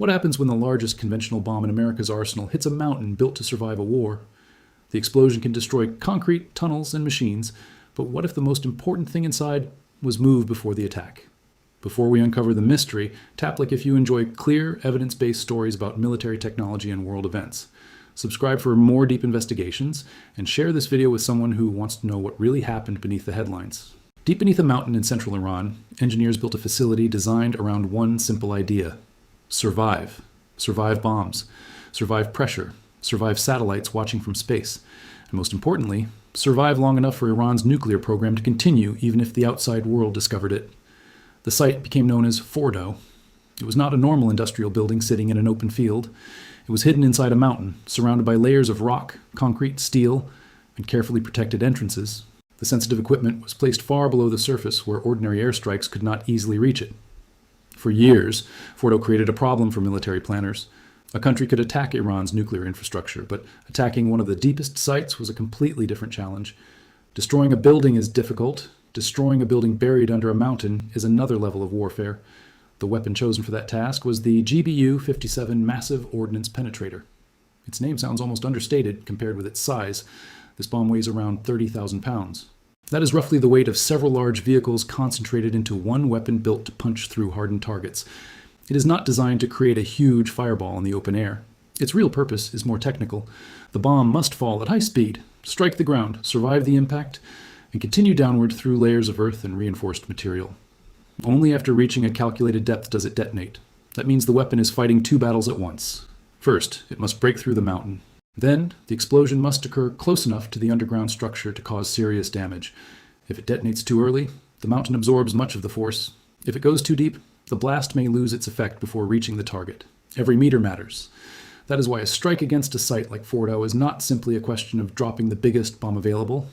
What happens when the largest conventional bomb in America's arsenal hits a mountain built to survive a war? The explosion can destroy concrete, tunnels, and machines, but what if the most important thing inside was moved before the attack? Before we uncover the mystery, tap like if you enjoy clear, evidence-based stories about military technology and world events. Subscribe for more deep investigations, and share this video with someone who wants to know what really happened beneath the headlines. Deep beneath a mountain in central Iran, engineers built a facility designed around one simple idea: survive. Survive bombs. Survive pressure. Survive satellites watching from space. And most importantly, survive long enough for Iran's nuclear program to continue even if the outside world discovered it. The site became known as Fordow. It was not a normal industrial building sitting in an open field. It was hidden inside a mountain, surrounded by layers of rock, concrete, steel, and carefully protected entrances. The sensitive equipment was placed far below the surface where ordinary airstrikes could not easily reach it. For years, Fordow created a problem for military planners. A country could attack Iran's nuclear infrastructure, but attacking one of the deepest sites was a completely different challenge. Destroying a building is difficult. Destroying a building buried under a mountain is another level of warfare. The weapon chosen for that task was the GBU-57 Massive Ordnance Penetrator. Its name sounds almost understated compared with its size. This bomb weighs around 30,000 pounds. That is roughly the weight of several large vehicles concentrated into one weapon built to punch through hardened targets. It is not designed to create a huge fireball in the open air. Its real purpose is more technical. The bomb must fall at high speed, strike the ground, survive the impact, and continue downward through layers of earth and reinforced material. Only after reaching a calculated depth does it detonate. That means the weapon is fighting two battles at once. First, it must break through the mountain. Then, the explosion must occur close enough to the underground structure to cause serious damage. If it detonates too early, the mountain absorbs much of the force. If it goes too deep, the blast may lose its effect before reaching the target. Every meter matters. That is why a strike against a site like Fordow is not simply a question of dropping the biggest bomb available.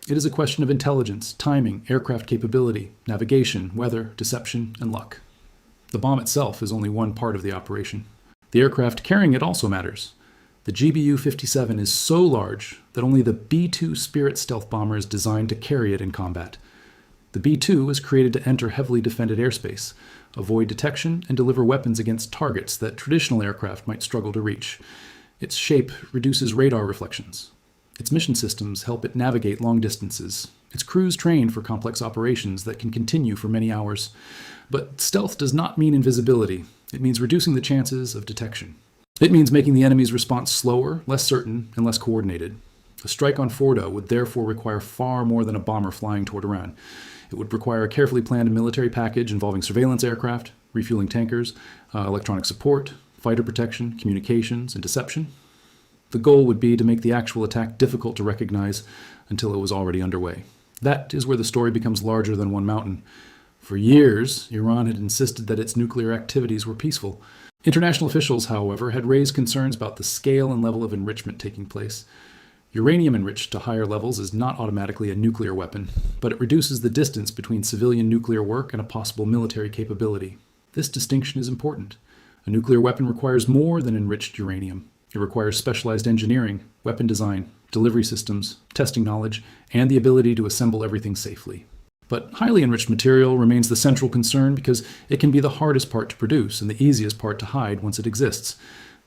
It is a question of intelligence, timing, aircraft capability, navigation, weather, deception, and luck. The bomb itself is only one part of the operation. The aircraft carrying it also matters. The GBU-57 is so large that only the B-2 Spirit stealth bomber is designed to carry it in combat. The B-2 was created to enter heavily defended airspace, avoid detection, and deliver weapons against targets that traditional aircraft might struggle to reach. Its shape reduces radar reflections. Its mission systems help it navigate long distances. Its crews train for complex operations that can continue for many hours. But stealth does not mean invisibility. It means reducing the chances of detection. It means making the enemy's response slower, less certain, and less coordinated. A strike on Fordow would therefore require far more than a bomber flying toward Iran. It would require a carefully planned military package involving surveillance aircraft, refueling tankers, electronic support, fighter protection, communications, and deception. The goal would be to make the actual attack difficult to recognize until it was already underway. That is where the story becomes larger than one mountain. For years, Iran had insisted that its nuclear activities were peaceful. International officials, however, had raised concerns about the scale and level of enrichment taking place. Uranium enriched to higher levels is not automatically a nuclear weapon, but it reduces the distance between civilian nuclear work and a possible military capability. This distinction is important. A nuclear weapon requires more than enriched uranium. It requires specialized engineering, weapon design, delivery systems, testing knowledge, and the ability to assemble everything safely. But highly enriched material remains the central concern because it can be the hardest part to produce and the easiest part to hide once it exists.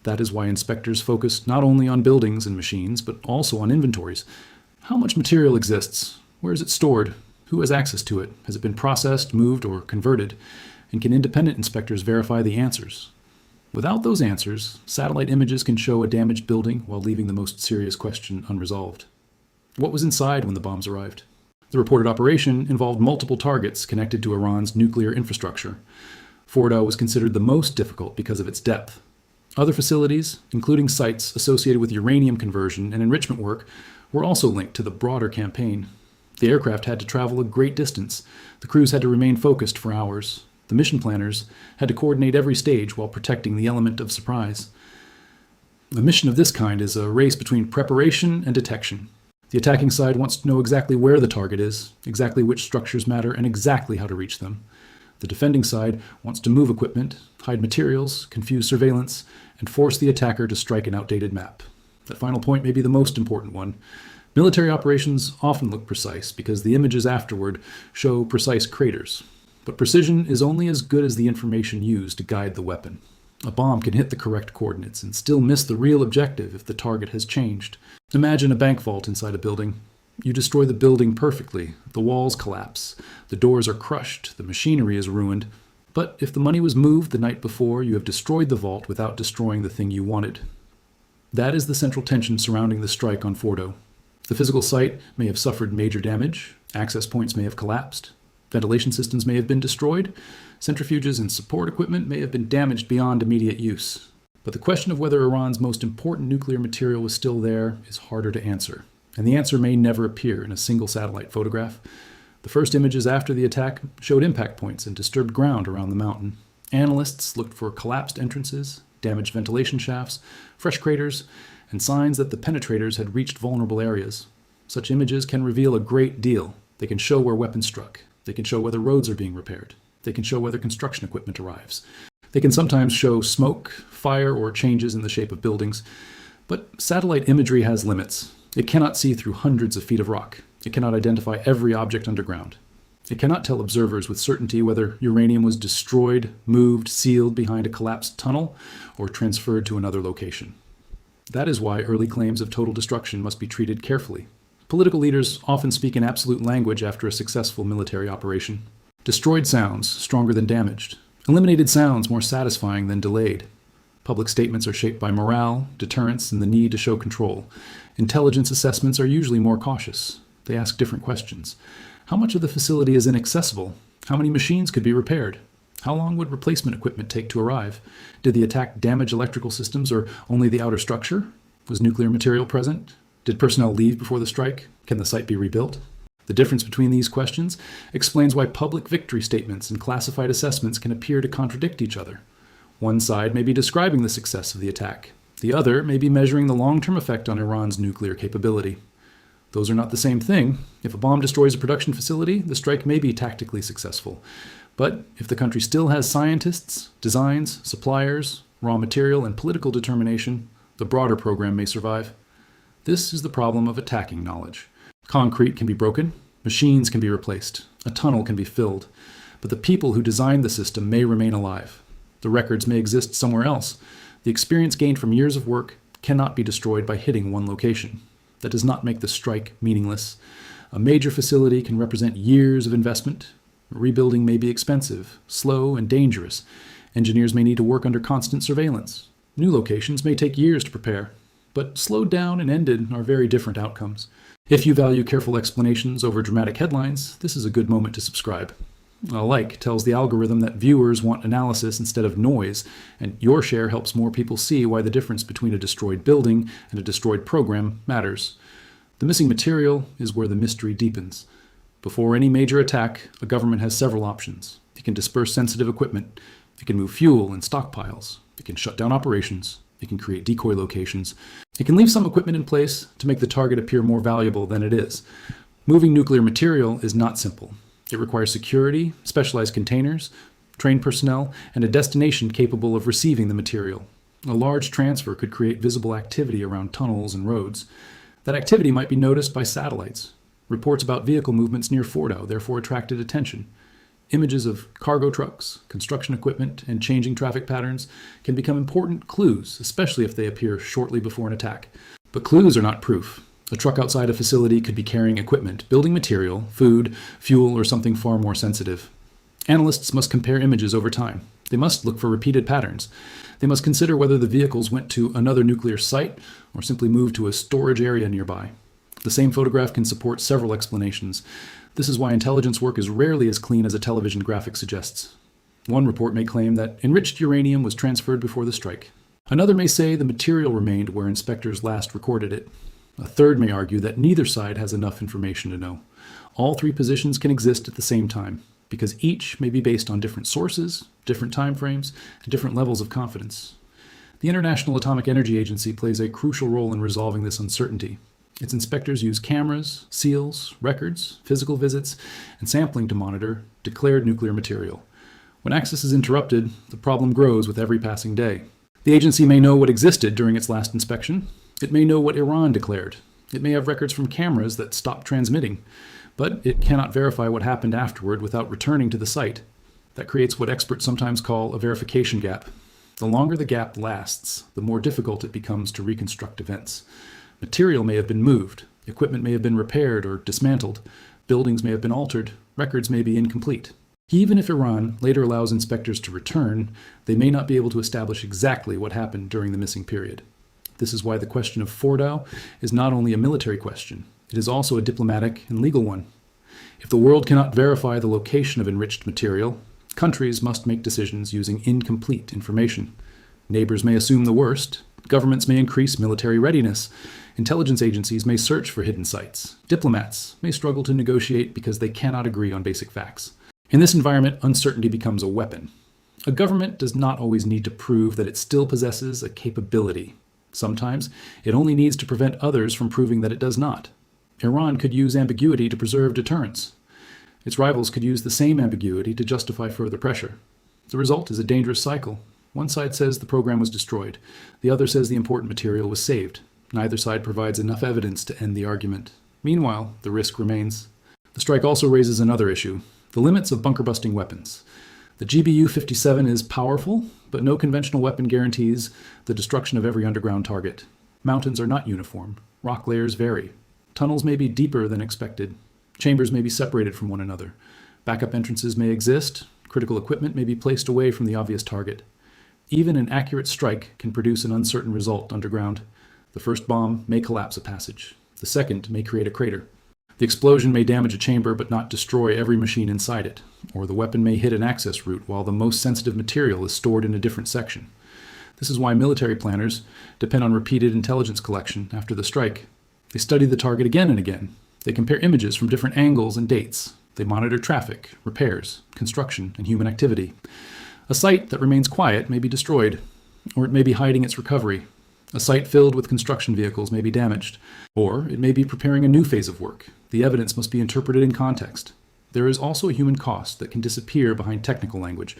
That is why inspectors focus not only on buildings and machines, but also on inventories. How much material exists? Where is it stored? Who has access to it? Has it been processed, moved, or converted? And can independent inspectors verify the answers? Without those answers, satellite images can show a damaged building while leaving the most serious question unresolved. What was inside when the bombs arrived? The reported operation involved multiple targets connected to Iran's nuclear infrastructure. Fordow was considered the most difficult because of its depth. Other facilities, including sites associated with uranium conversion and enrichment work, were also linked to the broader campaign. The aircraft had to travel a great distance. The crews had to remain focused for hours. The mission planners had to coordinate every stage while protecting the element of surprise. A mission of this kind is a race between preparation and detection. The attacking side wants to know exactly where the target is, exactly which structures matter, and exactly how to reach them. The defending side wants to move equipment, hide materials, confuse surveillance, and force the attacker to strike an outdated map. That final point may be the most important one. Military operations often look precise because the images afterward show precise craters. But precision is only as good as the information used to guide the weapon. A bomb can hit the correct coordinates and still miss the real objective if the target has changed. Imagine a bank vault inside a building. You destroy the building perfectly. The walls collapse. The doors are crushed. The machinery is ruined. But if the money was moved the night before, you have destroyed the vault without destroying the thing you wanted. That is the central tension surrounding the strike on Fordow. The physical site may have suffered major damage. Access points may have collapsed. Ventilation systems may have been destroyed. Centrifuges and support equipment may have been damaged beyond immediate use. But the question of whether Iran's most important nuclear material was still there is harder to answer. And the answer may never appear in a single satellite photograph. The first images after the attack showed impact points and disturbed ground around the mountain. Analysts looked for collapsed entrances, damaged ventilation shafts, fresh craters, and signs that the penetrators had reached vulnerable areas. Such images can reveal a great deal. They can show where weapons struck. They can show whether roads are being repaired. They can show whether construction equipment arrives. They can sometimes show smoke, fire, or changes in the shape of buildings. But satellite imagery has limits. It cannot see through hundreds of feet of rock. It cannot identify every object underground. It cannot tell observers with certainty whether uranium was destroyed, moved, sealed behind a collapsed tunnel, or transferred to another location. That is why early claims of total destruction must be treated carefully. Political leaders often speak in absolute language after a successful military operation. Destroyed sounds stronger than damaged. Eliminated sounds more satisfying than delayed. Public statements are shaped by morale, deterrence, and the need to show control. Intelligence assessments are usually more cautious. They ask different questions. How much of the facility is inaccessible? How many machines could be repaired? How long would replacement equipment take to arrive? Did the attack damage electrical systems or only the outer structure? Was nuclear material present? Did personnel leave before the strike? Can the site be rebuilt? The difference between these questions explains why public victory statements and classified assessments can appear to contradict each other. One side may be describing the success of the attack. The other may be measuring the long-term effect on Iran's nuclear capability. Those are not the same thing. If a bomb destroys a production facility, the strike may be tactically successful. But if the country still has scientists, designs, suppliers, raw material, and political determination, the broader program may survive. This is the problem of attacking knowledge. Concrete can be broken, machines can be replaced, a tunnel can be filled, but the people who designed the system may remain alive. The records may exist somewhere else. The experience gained from years of work cannot be destroyed by hitting one location. That does not make the strike meaningless. A major facility can represent years of investment. Rebuilding may be expensive, slow, and dangerous. Engineers may need to work under constant surveillance. New locations may take years to prepare. But slowed down and ended are very different outcomes. If you value careful explanations over dramatic headlines, this is a good moment to subscribe. A like tells the algorithm that viewers want analysis instead of noise, and your share helps more people see why the difference between a destroyed building and a destroyed program matters. The missing material is where the mystery deepens. Before any major attack, a government has several options. It can disperse sensitive equipment. It can move fuel and stockpiles. It can shut down operations. It can create decoy locations. It can leave some equipment in place to make the target appear more valuable than it is. Moving nuclear material is not simple. It requires security, specialized containers, trained personnel, and a destination capable of receiving the material. A large transfer could create visible activity around tunnels and roads. That activity might be noticed by satellites. Reports about vehicle movements near Fordow therefore attracted attention. Images of cargo trucks, construction equipment, and changing traffic patterns can become important clues, especially if they appear shortly before an attack. But clues are not proof. A truck outside a facility could be carrying equipment, building material, food, fuel, or something far more sensitive. Analysts must compare images over time. They must look for repeated patterns. They must consider whether the vehicles went to another nuclear site or simply moved to a storage area nearby. The same photograph can support several explanations. This is why intelligence work is rarely as clean as a television graphic suggests. One report may claim that enriched uranium was transferred before the strike. Another may say the material remained where inspectors last recorded it. A third may argue that neither side has enough information to know. All three positions can exist at the same time, because each may be based on different sources, different timeframes, and different levels of confidence. The International Atomic Energy Agency plays a crucial role in resolving this uncertainty. Its inspectors use cameras, seals, records, physical visits, and sampling to monitor declared nuclear material. When access is interrupted, the problem grows with every passing day. The agency may know what existed during its last inspection. It may know what Iran declared. It may have records from cameras that stopped transmitting. But it cannot verify what happened afterward without returning to the site. That creates what experts sometimes call a verification gap. The longer the gap lasts, the more difficult it becomes to reconstruct events. Material may have been moved, equipment may have been repaired or dismantled, buildings may have been altered, records may be incomplete. Even if Iran later allows inspectors to return, they may not be able to establish exactly what happened during the missing period. This is why the question of Fordow is not only a military question, it is also a diplomatic and legal one. If the world cannot verify the location of enriched material, countries must make decisions using incomplete information. Neighbors may assume the worst, governments may increase military readiness, intelligence agencies may search for hidden sites, diplomats may struggle to negotiate because they cannot agree on basic facts. In this environment, uncertainty becomes a weapon. A government does not always need to prove that it still possesses a capability. Sometimes it only needs to prevent others from proving that it does not. Iran could use ambiguity to preserve deterrence. Its rivals could use the same ambiguity to justify further pressure. The result is a dangerous cycle. One side says the program was destroyed. The other says the important material was saved. Neither side provides enough evidence to end the argument. Meanwhile, the risk remains. The strike also raises another issue: the limits of bunker-busting weapons. The GBU-57 is powerful, but no conventional weapon guarantees the destruction of every underground target. Mountains are not uniform. Rock layers vary. Tunnels may be deeper than expected. Chambers may be separated from one another. Backup entrances may exist. Critical equipment may be placed away from the obvious target. Even an accurate strike can produce an uncertain result underground. The first bomb may collapse a passage. The second may create a crater. The explosion may damage a chamber but not destroy every machine inside it, or the weapon may hit an access route while the most sensitive material is stored in a different section. This is why military planners depend on repeated intelligence collection after the strike. They study the target again and again. They compare images from different angles and dates. They monitor traffic, repairs, construction, and human activity. A site that remains quiet may be destroyed, or it may be hiding its recovery. A site filled with construction vehicles may be damaged, or it may be preparing a new phase of work. The evidence must be interpreted in context. There is also a human cost that can disappear behind technical language.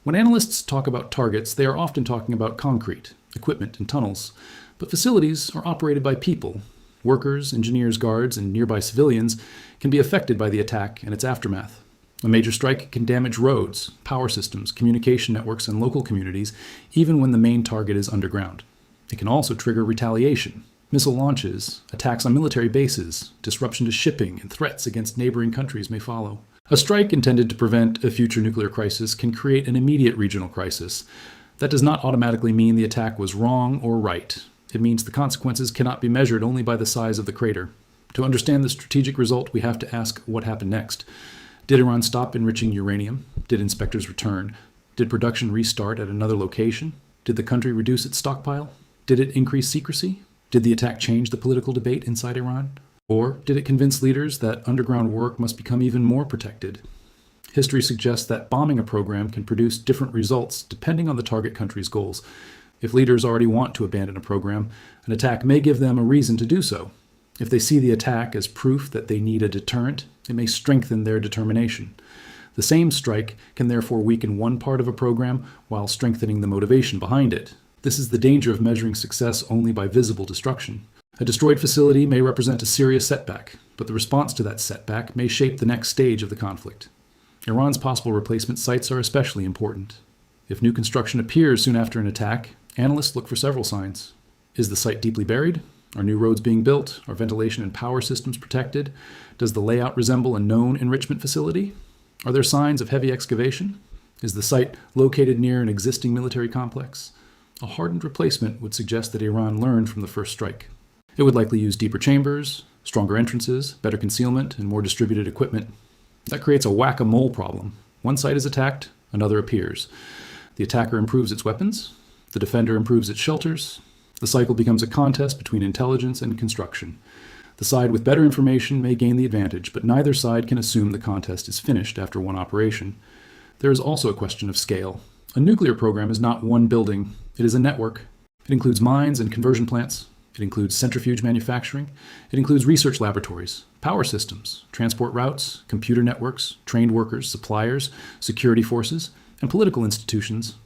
When analysts talk about targets, they are often talking about concrete, equipment, and tunnels. But facilities are operated by people. Workers, engineers, guards, and nearby civilians can be affected by the attack and its aftermath. A major strike can damage roads, power systems, communication networks, and local communities, even when the main target is underground. It can also trigger retaliation, missile launches, attacks on military bases, disruption to shipping, and threats against neighboring countries may follow. A strike intended to prevent a future nuclear crisis can create an immediate regional crisis. That does not automatically mean the attack was wrong or right. It means the consequences cannot be measured only by the size of the crater. To understand the strategic result, we have to ask what happened next. Did Iran stop enriching uranium? Did inspectors return? Did production restart at another location? Did the country reduce its stockpile? Did it increase secrecy? Did the attack change the political debate inside Iran? Or did it convince leaders that underground work must become even more protected? History suggests that bombing a program can produce different results depending on the target country's goals. If leaders already want to abandon a program, an attack may give them a reason to do so. If they see the attack as proof that they need a deterrent, it may strengthen their determination. The same strike can therefore weaken one part of a program while strengthening the motivation behind it. This is the danger of measuring success only by visible destruction. A destroyed facility may represent a serious setback, but the response to that setback may shape the next stage of the conflict. Iran's possible replacement sites are especially important. If new construction appears soon after an attack, analysts look for several signs. Is the site deeply buried? Are new roads being built? Are ventilation and power systems protected? Does the layout resemble a known enrichment facility? Are there signs of heavy excavation? Is the site located near an existing military complex? A hardened replacement would suggest that Iran learned from the first strike. It would likely use deeper chambers, stronger entrances, better concealment, and more distributed equipment. That creates a whack-a-mole problem. One site is attacked, another appears. The attacker improves its weapons, the defender improves its shelters. The cycle becomes a contest between intelligence and construction. The side with better information may gain the advantage, but neither side can assume the contest is finished after one operation. There is also a question of scale. A nuclear program is not one building. It is a network. It includes mines and conversion plants. It includes centrifuge manufacturing. It includes research laboratories, power systems, transport routes, computer networks, trained workers, suppliers, security forces, and political institutions.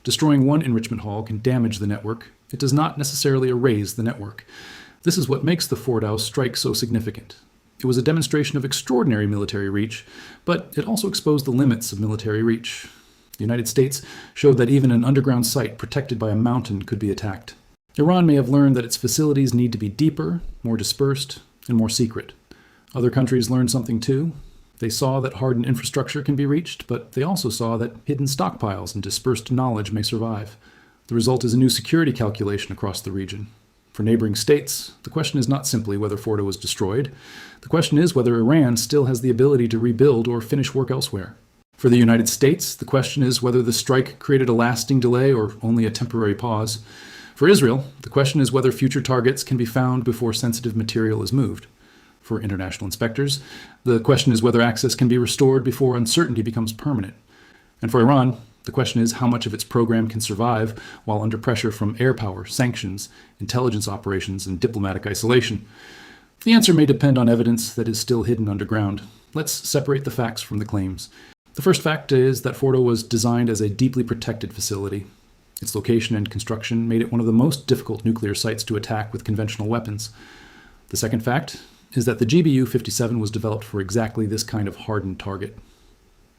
Destroying one enrichment hall can damage the network. It does not necessarily erase the network. This is what makes the Fordow strike so significant. It was a demonstration of extraordinary military reach, but it also exposed the limits of military reach. The United States showed that even an underground site protected by a mountain could be attacked. Iran may have learned that its facilities need to be deeper, more dispersed, and more secret. Other countries learned something too. They saw that hardened infrastructure can be reached, but they also saw that hidden stockpiles and dispersed knowledge may survive. The result is a new security calculation across the region. For neighboring states, the question is not simply whether Fordow was destroyed. The question is whether Iran still has the ability to rebuild or finish work elsewhere. For the United States, the question is whether the strike created a lasting delay or only a temporary pause. For Israel, the question is whether future targets can be found before sensitive material is moved. For international inspectors, the question is whether access can be restored before uncertainty becomes permanent. And for Iran, the question is how much of its program can survive while under pressure from air power, sanctions, intelligence operations, and diplomatic isolation. The answer may depend on evidence that is still hidden underground. Let's separate the facts from the claims. The first fact is that Fordow was designed as a deeply protected facility. Its location and construction made it one of the most difficult nuclear sites to attack with conventional weapons. The second fact is that the GBU-57 was developed for exactly this kind of hardened target.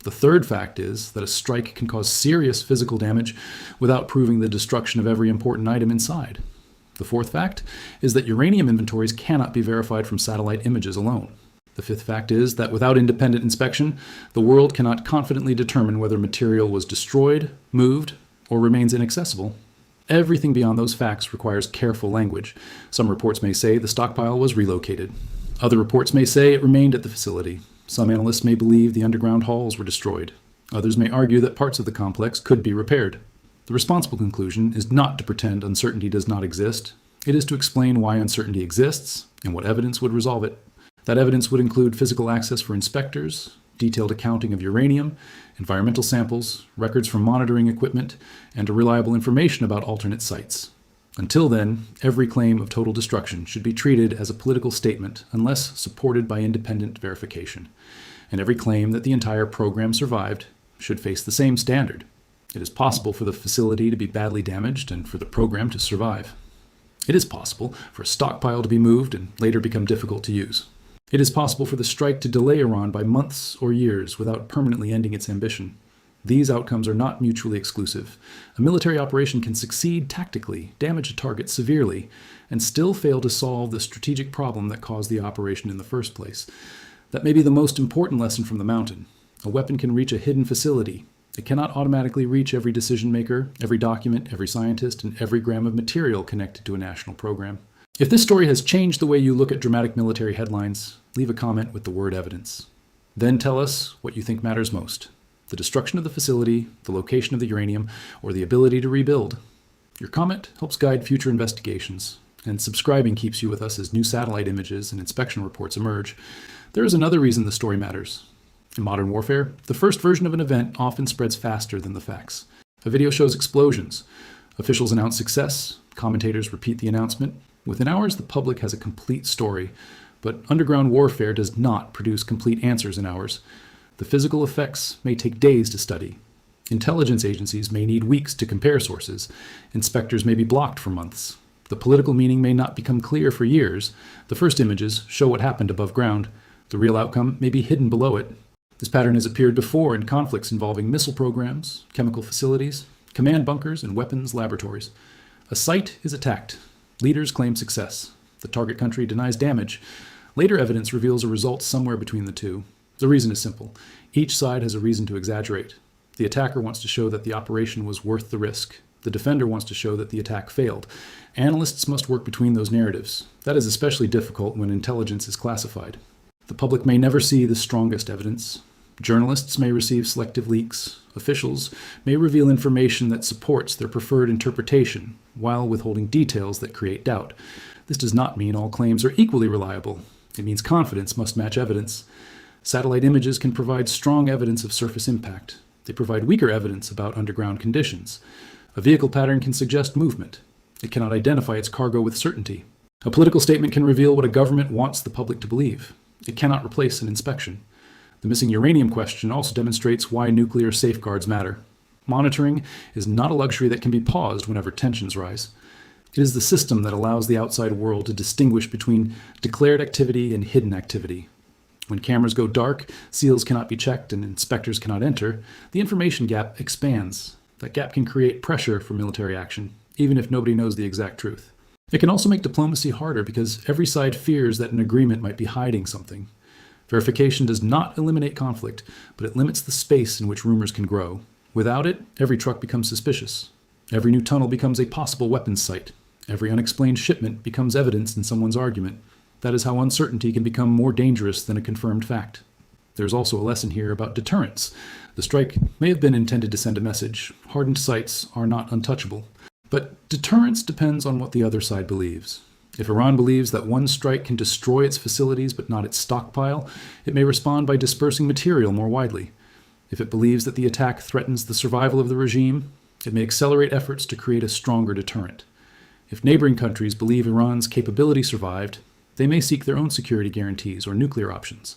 The third fact is that a strike can cause serious physical damage without proving the destruction of every important item inside. The fourth fact is that uranium inventories cannot be verified from satellite images alone. The fifth fact is that without independent inspection, the world cannot confidently determine whether material was destroyed, moved, or remains inaccessible. Everything beyond those facts requires careful language. Some reports may say the stockpile was relocated. Other reports may say it remained at the facility. Some analysts may believe the underground halls were destroyed. Others may argue that parts of the complex could be repaired. The responsible conclusion is not to pretend uncertainty does not exist. It is to explain why uncertainty exists and what evidence would resolve it. That evidence would include physical access for inspectors, detailed accounting of uranium, environmental samples, records from monitoring equipment, and reliable information about alternate sites. Until then, every claim of total destruction should be treated as a political statement unless supported by independent verification. And every claim that the entire program survived should face the same standard. It is possible for the facility to be badly damaged and for the program to survive. It is possible for a stockpile to be moved and later become difficult to use. It is possible for the strike to delay Iran by months or years without permanently ending its ambition. These outcomes are not mutually exclusive. A military operation can succeed tactically, damage a target severely, and still fail to solve the strategic problem that caused the operation in the first place. That may be the most important lesson from the mountain. A weapon can reach a hidden facility. It cannot automatically reach every decision maker, every document, every scientist, and every gram of material connected to a national program. If this story has changed the way you look at dramatic military headlines, leave a comment with the word evidence. Then tell us what you think matters most: the destruction of the facility, the location of the uranium, or the ability to rebuild. Your comment helps guide future investigations, and subscribing keeps you with us as new satellite images and inspection reports emerge. There is another reason the story matters. In modern warfare, the first version of an event often spreads faster than the facts. A video shows explosions. Officials announce success. Commentators repeat the announcement. Within hours, the public has a complete story. But underground warfare does not produce complete answers in hours. The physical effects may take days to study. Intelligence agencies may need weeks to compare sources. Inspectors may be blocked for months. The political meaning may not become clear for years. The first images show what happened above ground. The real outcome may be hidden below it. This pattern has appeared before in conflicts involving missile programs, chemical facilities, command bunkers, and weapons laboratories. A site is attacked. Leaders claim success. The target country denies damage. Later evidence reveals a result somewhere between the two. The reason is simple. Each side has a reason to exaggerate. The attacker wants to show that the operation was worth the risk. The defender wants to show that the attack failed. Analysts must work between those narratives. That is especially difficult when intelligence is classified. The public may never see the strongest evidence. Journalists may receive selective leaks. Officials may reveal information that supports their preferred interpretation, while withholding details that create doubt. This does not mean all claims are equally reliable. It means confidence must match evidence. Satellite images can provide strong evidence of surface impact. They provide weaker evidence about underground conditions. A vehicle pattern can suggest movement. It cannot identify its cargo with certainty. A political statement can reveal what a government wants the public to believe. It cannot replace an inspection. The missing uranium question also demonstrates why nuclear safeguards matter. Monitoring is not a luxury that can be paused whenever tensions rise. It is the system that allows the outside world to distinguish between declared activity and hidden activity. When cameras go dark, seals cannot be checked, and inspectors cannot enter, the information gap expands. That gap can create pressure for military action, even if nobody knows the exact truth. It can also make diplomacy harder because every side fears that an agreement might be hiding something. Verification does not eliminate conflict, but it limits the space in which rumors can grow. Without it, every truck becomes suspicious. Every new tunnel becomes a possible weapons site. Every unexplained shipment becomes evidence in someone's argument. That is how uncertainty can become more dangerous than a confirmed fact. There's also a lesson here about deterrence. The strike may have been intended to send a message. Hardened sites are not untouchable. But deterrence depends on what the other side believes. If Iran believes that one strike can destroy its facilities but not its stockpile, it may respond by dispersing material more widely. If it believes that the attack threatens the survival of the regime, it may accelerate efforts to create a stronger deterrent. If neighboring countries believe Iran's capability survived, they may seek their own security guarantees or nuclear options.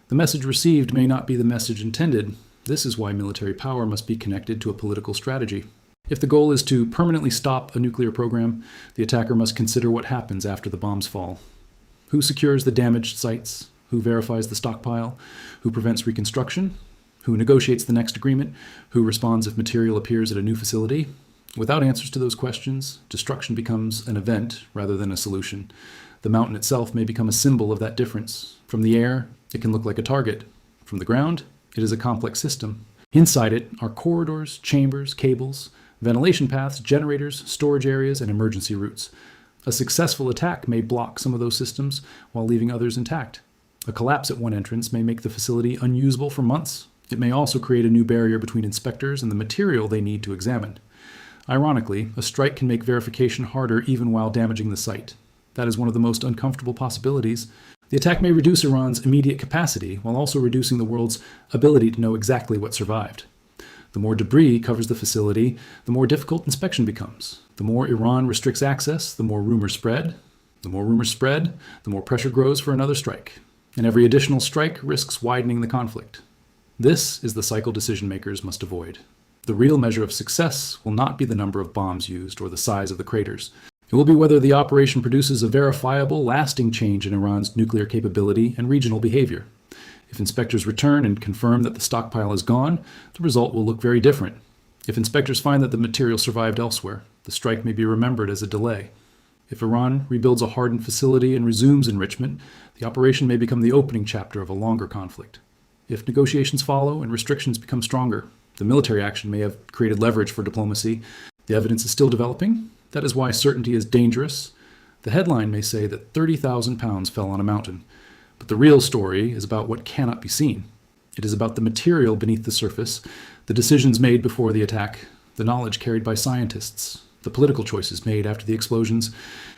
The message received may not be the message intended. This is why military power must be connected to a political strategy. If the goal is to permanently stop a nuclear program, the attacker must consider what happens after the bombs fall. Who secures the damaged sites? Who verifies the stockpile? Who prevents reconstruction? Who negotiates the next agreement? Who responds if material appears at a new facility? Without answers to those questions, destruction becomes an event rather than a solution. The mountain itself may become a symbol of that difference. From the air, it can look like a target. From the ground, it is a complex system. Inside it are corridors, chambers, cables, ventilation paths, generators, storage areas, and emergency routes. A successful attack may block some of those systems while leaving others intact. A collapse at one entrance may make the facility unusable for months. It may also create a new barrier between inspectors and the material they need to examine. Ironically, a strike can make verification harder even while damaging the site. That is one of the most uncomfortable possibilities. The attack may reduce Iran's immediate capacity while also reducing the world's ability to know exactly what survived. The more debris covers the facility, the more difficult inspection becomes. The more Iran restricts access, the more rumors spread. The more rumors spread, the more pressure grows for another strike. And every additional strike risks widening the conflict. This is the cycle decision makers must avoid. The real measure of success will not be the number of bombs used or the size of the craters. It will be whether the operation produces a verifiable, lasting change in Iran's nuclear capability and regional behavior. If inspectors return and confirm that the stockpile is gone, the result will look very different. If inspectors find that the material survived elsewhere, the strike may be remembered as a delay. If Iran rebuilds a hardened facility and resumes enrichment, the operation may become the opening chapter of a longer conflict. If negotiations follow and restrictions become stronger, the military action may have created leverage for diplomacy. The evidence is still developing. That is why certainty is dangerous. The headline may say that 30,000 pounds fell on a mountain. But the real story is about what cannot be seen. It is about the material beneath the surface, the decisions made before the attack, the knowledge carried by scientists, the political choices made after the explosions,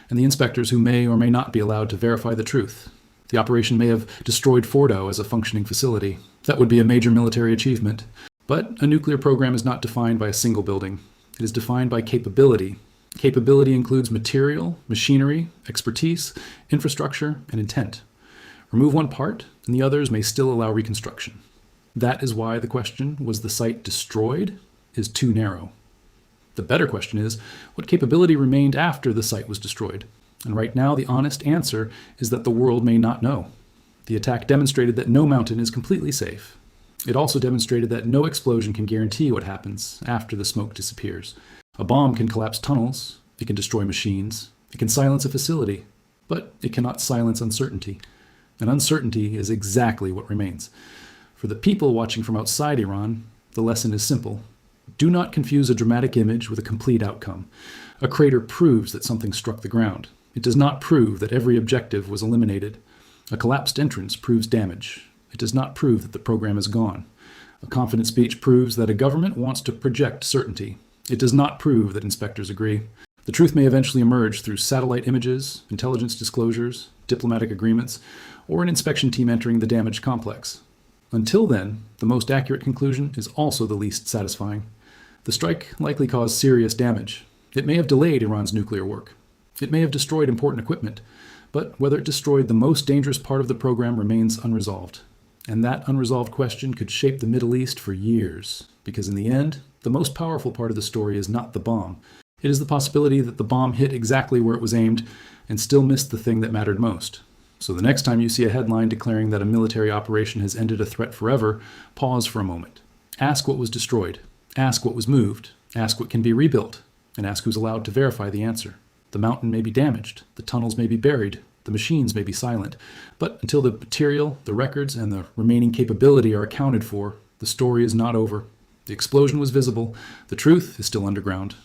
and the inspectors who may or may not be allowed to verify the truth. The operation may have destroyed Fordow as a functioning facility. That would be a major military achievement. But a nuclear program is not defined by a single building. It is defined by capability. Capability includes material, machinery, expertise, infrastructure, and intent. Remove one part, and the others may still allow reconstruction. That is why the question, was the site destroyed, is too narrow. The better question is, what capability remained after the site was destroyed? And right now, the honest answer is that the world may not know. The attack demonstrated that no mountain is completely safe. It also demonstrated that no explosion can guarantee what happens after the smoke disappears. A bomb can collapse tunnels, it can destroy machines, it can silence a facility, but it cannot silence uncertainty. And uncertainty is exactly what remains. For the people watching from outside Iran, the lesson is simple. Do not confuse a dramatic image with a complete outcome. A crater proves that something struck the ground. It does not prove that every objective was eliminated. A collapsed entrance proves damage. It does not prove that the program is gone. A confident speech proves that a government wants to project certainty. It does not prove that inspectors agree. The truth may eventually emerge through satellite images, intelligence disclosures, diplomatic agreements, or an inspection team entering the damaged complex. Until then, the most accurate conclusion is also the least satisfying. The strike likely caused serious damage. It may have delayed Iran's nuclear work. It may have destroyed important equipment, but whether it destroyed the most dangerous part of the program remains unresolved. And that unresolved question could shape the Middle East for years, because in the end, the most powerful part of the story is not the bomb. It is the possibility that the bomb hit exactly where it was aimed and still missed the thing that mattered most. So the next time you see a headline declaring that a military operation has ended a threat forever, pause for a moment. Ask what was destroyed. Ask what was moved. Ask what can be rebuilt. And ask who's allowed to verify the answer. The mountain may be damaged. The tunnels may be buried. The machines may be silent. But until the material, the records, and the remaining capability are accounted for, the story is not over. The explosion was visible. The truth is still underground.